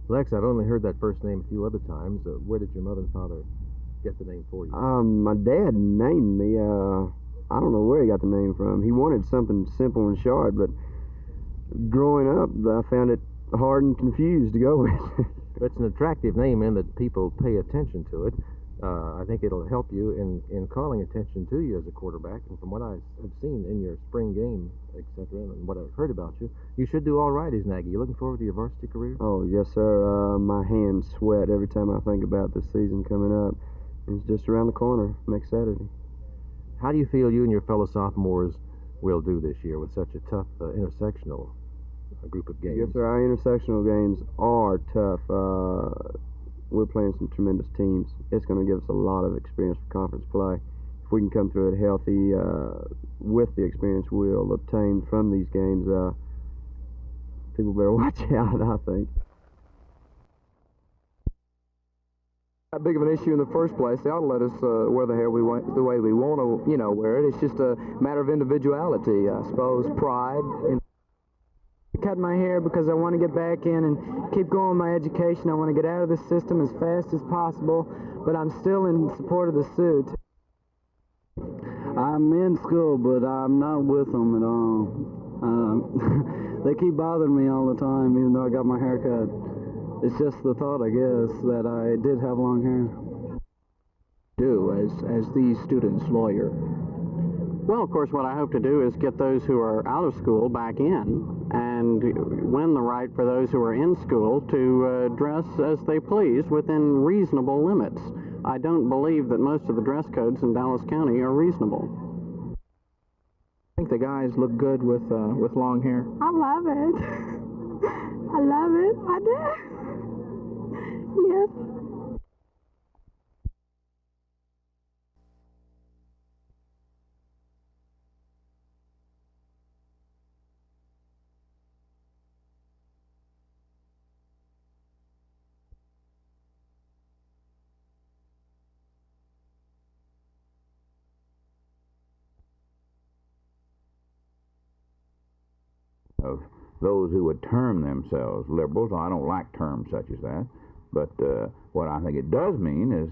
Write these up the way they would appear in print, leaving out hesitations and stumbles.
Lex, I've only heard that first name a few other times. Where did your mother and father get the name for you? My dad named me. I don't know where he got the name from. He wanted something simple and short, but growing up, I found it hard and confused to go with. It's an attractive name in that people pay attention to it. I think it'll help you in calling attention to you as a quarterback. And from what I have seen in your spring game, etc., and what I've heard about you, you should do all right as Nagy. You looking forward to your varsity career? Oh, yes, sir. My hands sweat every time I think about this season coming up. It's just around the corner next Saturday. How do you feel you and your fellow sophomores will do this year with such a tough intersectional group of games? Yes, sir. Our intersectional games are tough. We're playing some tremendous teams. It's going to give us a lot of experience for conference play. If we can come through it healthy with the experience we'll obtain from these games, people better watch out, I think. Not big of an issue in the first place. They ought to let us wear the hair the way we want to, wear it. It's just a matter of individuality, I suppose, pride. I cut my hair because I want to get back in and keep going my education. I want to get out of this system as fast as possible, but I'm still in support of the suit. I'm in school, but I'm not with them at all. They keep bothering me all the time, even though I got my hair cut. It's just the thought, I guess, that I did have long hair. Do as these students' lawyer? Well, of course, what I hope to do is get those who are out of school back in and win the right for those who are in school to dress as they please within reasonable limits. I don't believe that most of the dress codes in Dallas County are reasonable. I think the guys look good with long hair. I love it. I love it. I do. Yes. Of those who would term themselves liberals. I don't like terms such as that, but what I think it does mean is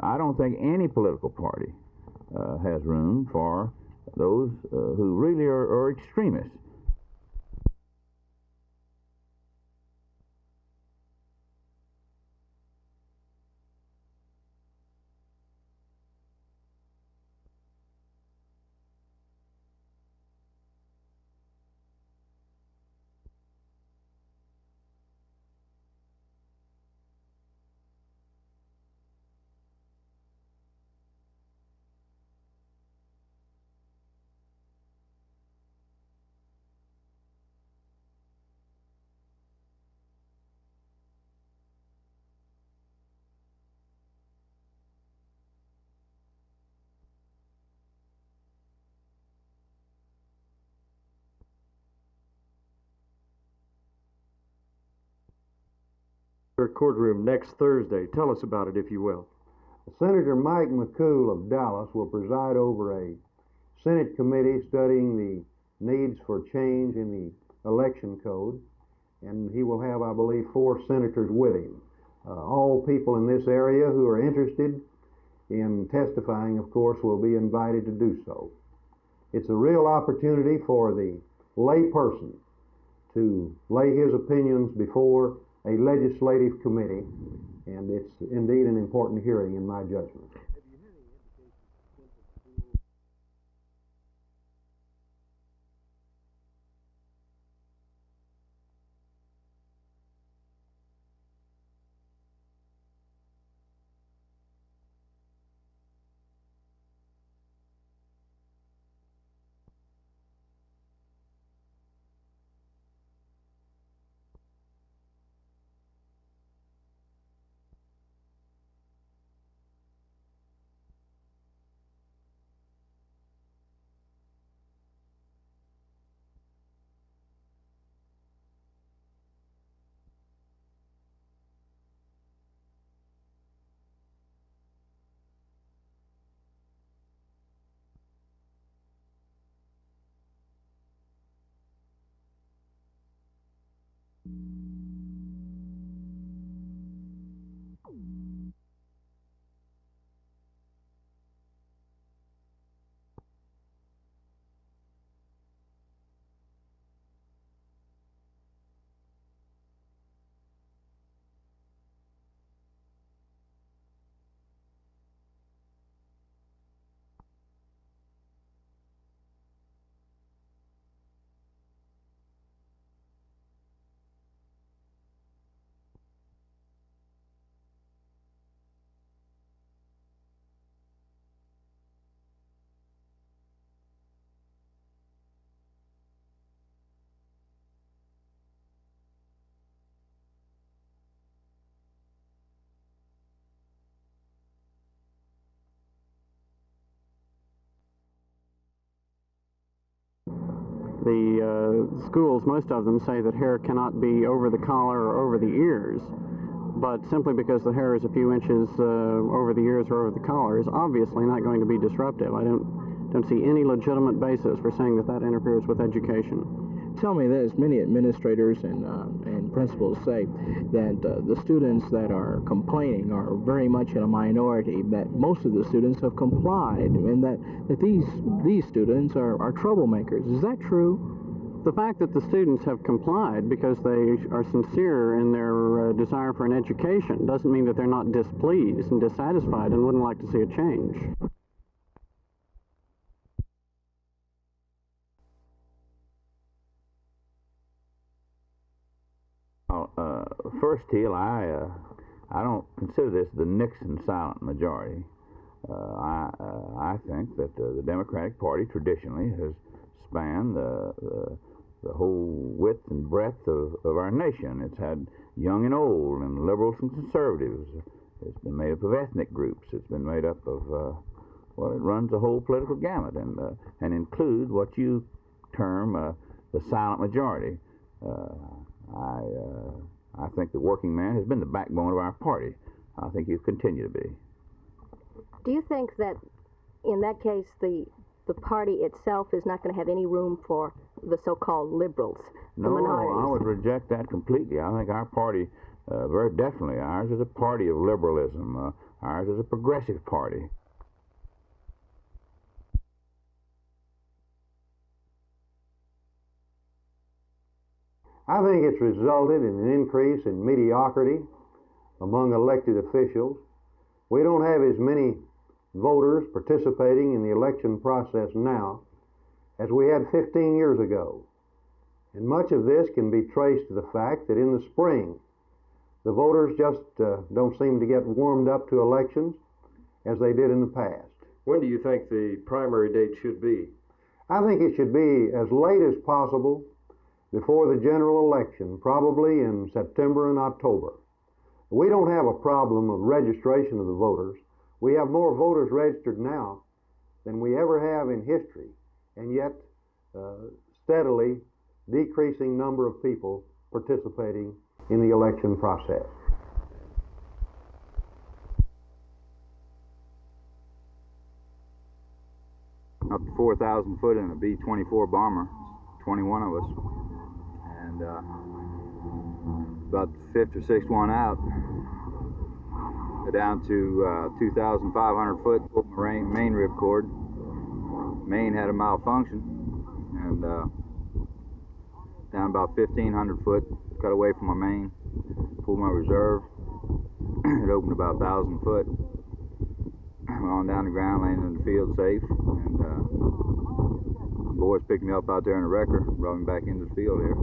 I don't think any political party has room for those who really are extremists. Courtroom next Thursday. Tell us about it, if you will. Senator Mike McCool of Dallas will preside over a Senate committee studying the needs for change in the election code, and he will have, I believe, 4 senators with him. All people in this area who are interested in testifying, of course, will be invited to do so. It's a real opportunity for the lay person to lay his opinions before a legislative committee, and it's indeed an important hearing in my judgment. The schools, most of them, say that hair cannot be over the collar or over the ears, but simply because the hair is a few inches over the ears or over the collar is obviously not going to be disruptive. I don't see any legitimate basis for saying that that interferes with education. Tell me this, many administrators and principals say that the students that are complaining are very much in a minority, that most of the students have complied, and that these students are troublemakers. Is that true? The fact that the students have complied because they are sincere in their desire for an education doesn't mean that they're not displeased and dissatisfied and wouldn't like to see a change. First, Teel, I don't consider this the Nixon silent majority. I think that the Democratic Party traditionally has spanned the whole width and breadth of our nation. It's had young and old, and liberals and conservatives. It's been made up of ethnic groups. It's been made up of, well, it runs the whole political gamut and include what you term the silent majority. I think the working man has been the backbone of our party. I think he'll continue to be. Do you think that in that case the party itself is not going to have any room for the so-called liberals, the minorities? No, I would reject that completely. I think our party, very definitely, ours is a party of liberalism. Ours is a progressive party. I think it's resulted in an increase in mediocrity among elected officials. We don't have as many voters participating in the election process now as we had 15 years ago. And much of this can be traced to the fact that in the spring, the voters just don't seem to get warmed up to elections as they did in the past. When do you think the primary date should be? I think it should be as late as possible before the general election, probably in September and October. We don't have a problem of registration of the voters. We have more voters registered now than we ever have in history, and yet steadily decreasing number of people participating in the election process. Up to 4,000 foot in a B24 bomber, 21 of us. And about the fifth or sixth one out, down to 2,500 foot, pulled my main ripcord. Main had a malfunction, and down about 1,500 foot, cut away from my main, pulled my reserve. It opened about 1,000 foot. Went on down the ground, landed in the field safe, and the boys picked me up out there in the wrecker, brought me back into the field here.